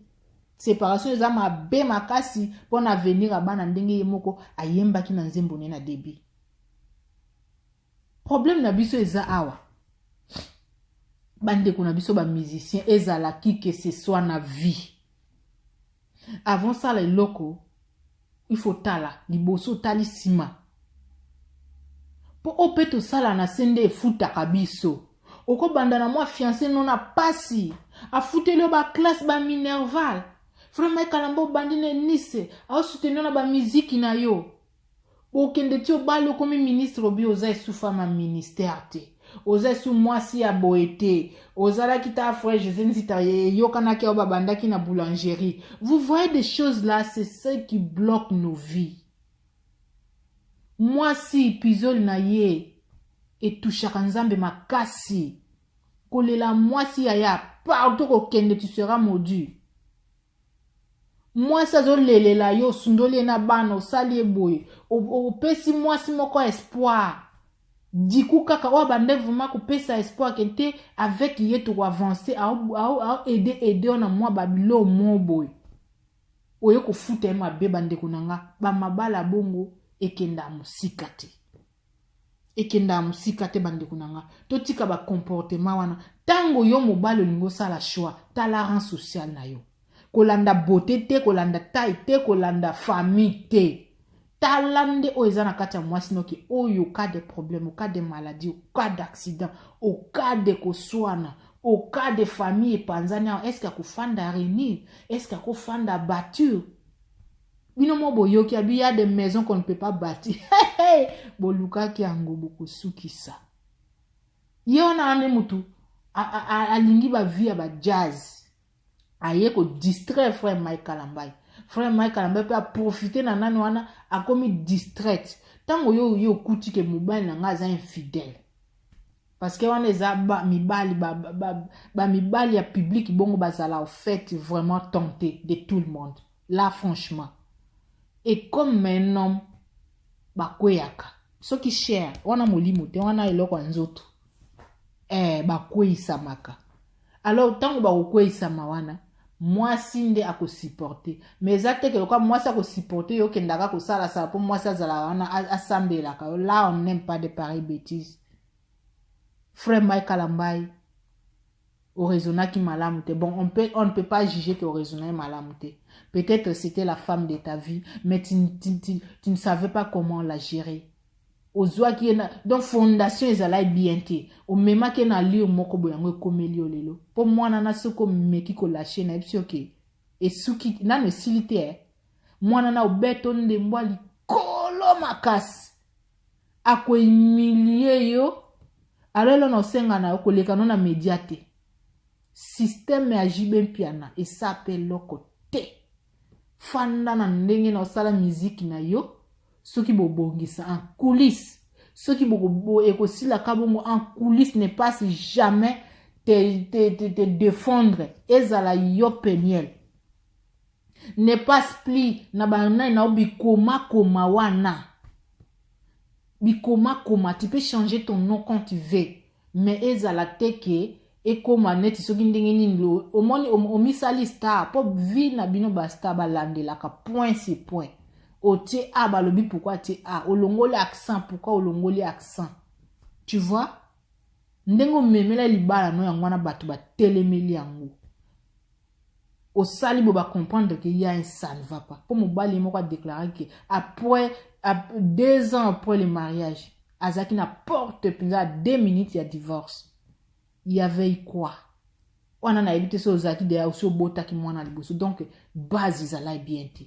séparation ezama be makasi pour na venir abana ndenge yemoko ayemba ki na nzembo na débit. Problème na biso eza awa. Bande ko na biso ba musicien ezala ki que ce soit na vie. Avant ça les locaux, il faut tala liboso tali sima. Po opeto sala na sende futa kabiso. Oko bandana moi fiancé non a pasi. A futelo ba classe ba minerval. Frère Mike Kalambo bandine Nice. A soutenir na ba musique na yo. Bo kende tio balo comme ministre obi oza soufa ma ministère te. Oza sou moi si a boete. Ozala kita frère José Nzita yo kana ki oba banda ki na boulangerie. Vous voyez des choses là, c'est ça qui bloque nos vies. Moi si pizol na ye et touchaka nzambe makasi kolela moi si aya partout ko kende tu seras maudit. Moi ça zo lelela yo sundole na bana osali boye o pesi moi si moko espoir diku kaka oyo bande vraiment kopesa espoir kente avec ye to avancer a aider on a moi babilo mo boy oyo kofuta ye mabe bandeko nanga bamabala bongo ekenda musika te bandeko nanga totika ba comportement wana tango yo mobali olingo sala choix tala rang social na yo kolanda beauté te kolanda taille te kolanda famille te talande o eza na kati ya mwasi noki oyo au cas de problème au cas de maladie au cas d'accident au cas de koswana au cas de famille epanzania est-ce que kofanda réunir est-ce que kofanda bâtir bino mo boyoki abi ya des maisons qu'on ne peut pas bâtir boluka ki yango bokosukisa yo na ane mutu alingi ba vie ba jazz aye ko distraire frère Mike Kalambai peut profiter na nani wana akomi distraite tango yo kuti ke mobile na nga za infidèle parce que wana eza mibali ya public bongo bazala au fait vraiment tenté de tout le monde là franchement et comme un homme bakweyaka soki cher wana molimo te wana eloko nzoto bakweyisamaka alors tango bakweisama wana mwasi nde akosupporter mais eza te ke kwa mwasi akosupporter yo kendaka kosala sala po mwasi azala wana asambelaka là on n'aime pas de pareilles bêtises frère Mike Kalambai au raisonnaki malamu te bon on ne peut pas juger que au raisonnait malamu te peut-être c'était la femme de ta vie mais tu ne savais pas comment la gérer ozwa ki na donc fondation ezala bien te o mema ke na lio moko boyango komeli olelo po mwana na soko meki ko lâcher na epsi oke esuki na ne silite mwana na obeto nde mbwali kolo makasi ako humilier yo alelo no senga na koleka no na mediate système ya jibe mpiana esape loko te fanda na ndenge na osala musique na yo soki bobongisa en coulisses soki bobo ekosila kabongo en coulisses ne passe jamais te défendre ezala yo peniel ne passe plus na bana na bikoma wana bikoma tu peux changer ton nom quand tu veux mais ezala teke ekoma neti soki ndenge nini lo omoni omisali star pop vie na bino ba star balandelaka point c'est point otie a balobi pourquoi tie a olongoli accent pourquoi olongoli accent tu vois ndengo memela libala no yango na bato ba telemeli yango osali bo ba comprendre que y a ça ne va pas pour mobali moko a déclaré que après 2 ans après le mariage azaki na porte pinza 2 minutes ya divorce il y avait quoi on a évité ça ozaki de aussi obota ki mwana liboso donc base izala bien te.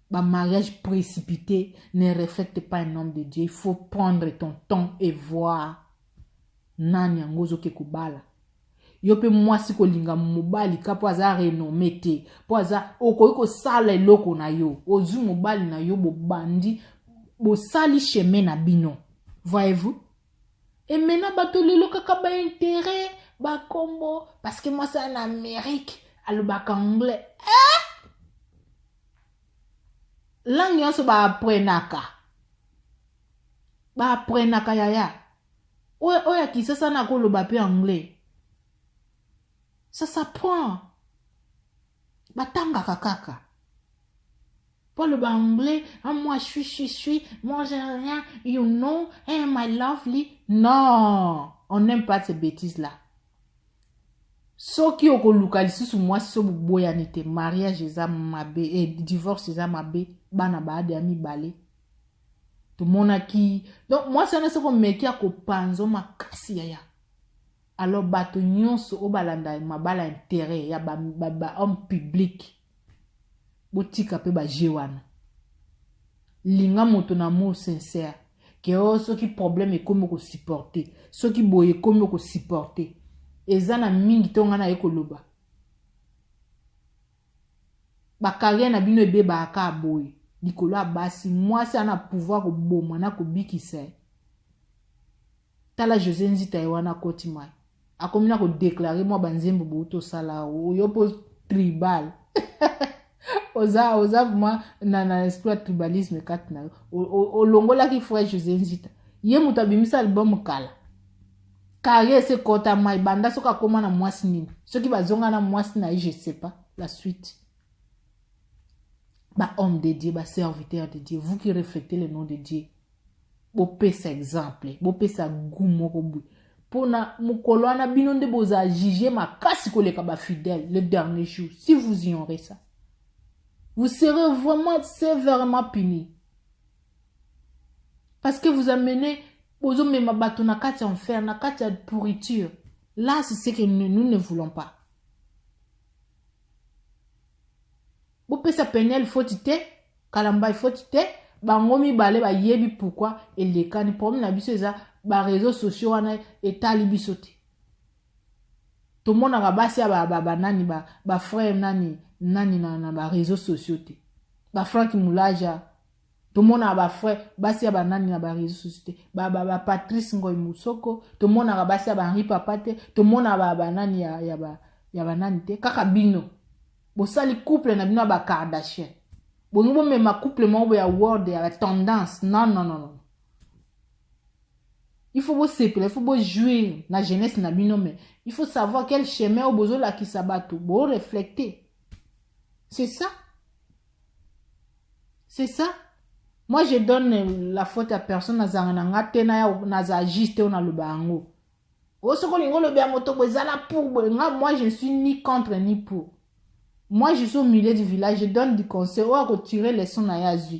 Bah, mariage précipité ne reflète pas un homme de Dieu. Il faut prendre ton temps et voir. Nani angozo ke kubala. Yope mwasi ko linga mobali kapo aza renommé te. Po aza okoyiko sala eloko na yo. Ozu mobali na yo bo bandi. Bo sali chemin na bino. Voyez-vous? Et maintenant bato lelo kaka ba intérêt. Ba combo. Parce que moi c'est en Amérique. Alo baka anglais. Langue yonso ba aprenaka yaya oya kisasa na koloba pe anglais ça s'apprend batanga kaka pour le anglais moi je suis moi j'ai rien you know hey my lovely non on n'aime pas ces bêtises là soki okoluka lisusu mwasi so boya nete mariage eza mabe et divorce eza mabe bana baade ya mibale to mona ki donc moi ça na soko meki akopanzo makasi yaya alors bato nyonso obalanda mabala intérêt ya ba homme public botika pe ba jewana linga moto na mo sincère que soki problème ekomi ko supporter soki boye ekomi ko supporter ezana mingi tonga na ekoloba ba carrière na bino ebe ba aka boy likolo abasi mwasi ana pouvoir ko boma na ko bikisa tala José Nzita ewana kotima akomina ko déclarer moi banzembo boto sala oyopo tribal oza moi na esprit tribalisme katna olongola ki frère José Nzita Ye muta bimisa album kala. Carrière se kota mai banda soka koma na mwasi nini. Ceux qui bazonga na mwasi na je sais pas la suite. Ba homme de Dieu, ba serviteur de Dieu, vous qui reflétez le nom de Dieu. Bo pesa exemple, bo pesa gumo ko bu. Pona mukolo ana binonde boza juger makasi koleka ba fidèle le dernier jour. Si vous ignorez ça, vous serez vraiment sévèrement puni. Parce que vous amenez bozo mema bato na kati enfer, na kati pourriture. Là, c'est ce que nous ne voulons pas. Bo pesa penel fotite, kalamba fotite, bangomi bale ba yebi pourquoi et les kani problème na biso eza ba réseaux sociaux wana etali biso te. Tout le monde a basi ba nani ba frère nani na ba réseaux sociaux te. Ba Frank Moulaja. Tout le monde a ba frère basi ba nani na ba réseaux sociaux te. Ba Patrice Ngoy Musoko, tout le monde a basi ba Henri Papa te, tout le monde a ba nani ya ba nani te. Kaka bino. Bo sali couple na bino ba Kardashian. Bon nous même ma couple mo ya word ya tendance. Non. Il faut il faut jouer la jeunesse na bino mais il faut savoir quel chemin au besoin la qui sabato. Bon refléter. C'est ça. C'est ça. Moi je donne la faute à personne na zanga nga tena ya na za juste on a le bango. O soko lingo le bango to bezala pour moi je suis ni contre ni pour. Moi, je suis au milieu du village, je donne du conseil, on va retirer les sons à Yazu.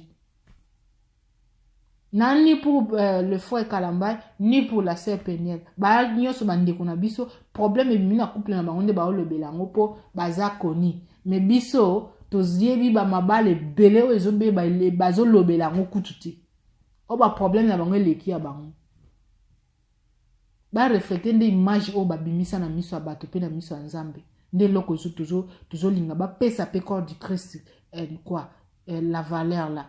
Ni pour le frère Kalamba, ni pour la sœur Peniel. Bah, nous sommes bandés qu'on a biso. Problème est mina couple na bangonde ba le belango po baza koni. Mais biso, toziebi ba mabale belé o ezobe ba le bazo lo belango kututi. O ba problème na bango leki ya bango. Ba refléter des images o ba bimisa na miso abato pe na miso nzambe. Nde loko toujours linga ba pesa pe corps du Christ quoi la valeur là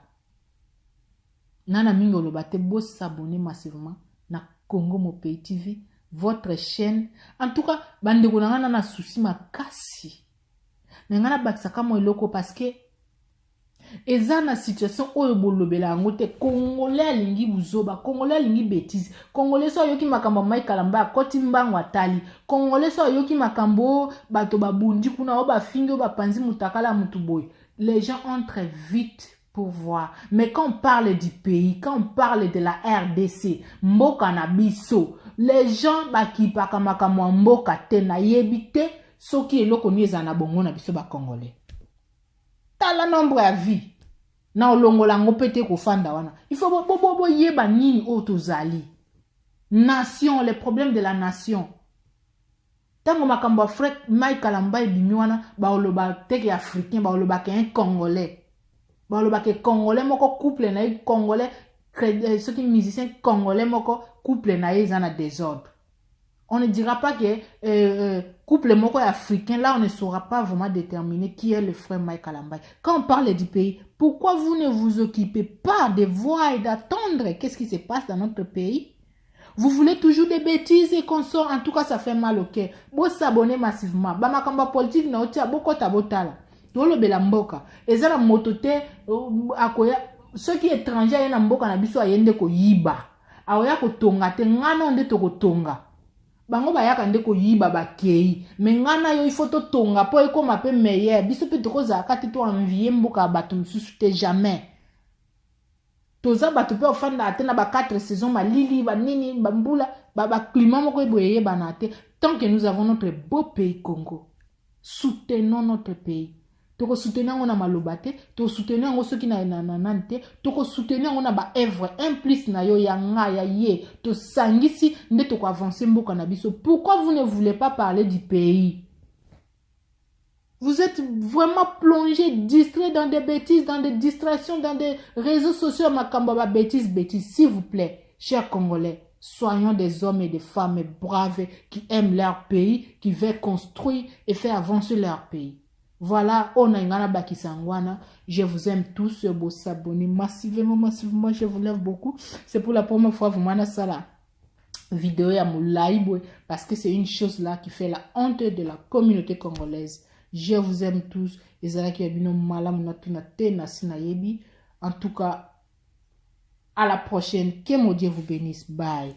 nana mingo lo bate bo s'abonner massivement na Congo Mo Pays TV votre chaîne en tout cas bande ko nanga na souci makasi ngana bakisaka mo eloko parce que eza na situation oyo bolobela ngote congolais alingi buzoba congolais alingi bêtise congolais so yoki makambo mai kalamba koti mbango atali congolais so yoki makambo bato babundi kuna o bafingi o bapanzi mutakala mutuboy. Les gens ont très vite pour voir mais quand on parle du pays, quand on parle de la RDC mboka na biso les gens bakipaka makambo mboka te na yebite soki eloko ni eza na bongo na biso ba congolais. La nombre à vie na olongola ngopete ko fanda wana il faut bobo yeba nini otozali nation les problèmes de la nation tango makambo frère Mike Kalamba ebimi wana ba oloba teke africain ba oloba ke un congolais ba oloba ke congolais moko couple na congolais ceux qui musiciens congolais moko couple na ils en a désordre. On ne dira pas que couple moko africain, là on ne saura pas vraiment déterminer qui est le frère Mike Kalamba. Quand on parle du pays, pourquoi vous ne vous occupez pas de voir et d'attendre qu'est-ce qui se passe dans notre pays? Vous voulez toujours des bêtises et qu'on sort, en tout cas ça fait mal au cœur. Vous s'abonnez massivement. Bamakamba politique na otia boko tabotala. Tolo bela mboka. Ezala motote akoya ceux qui étrangers na mboka na biso ayende ko yiba. Aoya ko tonga te ngana onde to ko tonga. Bango bayaka ndeko yiba bakei mais ngana yo il faut to tonga po ekoma pe meilleur biso pe tokoza kati to envier mboka bato msusu te jamais toza bato pe ofanda atena ba 4 saisons malili ba nini bambula ba climat moko eboyeye banate tant que nous avons notre beau pays Congo soutenons notre pays toko soutenir on a malobate to soutenir on ceux qui na nante toko soutenir on a ba œuvre implice na yo yanga ya ye to sangisi nde toko avancer mboka na biso. Pourquoi vous ne voulez pas parler du pays? Vous êtes vraiment plongé, distrait dans des bêtises, dans des distractions, dans des réseaux sociaux makamba ba bêtises. S'il vous plaît, chers Congolais, soyons des hommes et des femmes braves qui aiment leur pays, qui veulent construire et faire avancer leur pays. Voilà, on a un bakisangwana. Je vous aime tous, vous s'abonnez massivement, je vous lève beaucoup. C'est pour la première fois, vous m'en ça la vidéo à mon live, parce que c'est une chose là qui fait la honte de la communauté congolaise. Je vous aime tous. En tout cas, À la prochaine. Que mon Dieu vous bénisse. Bye.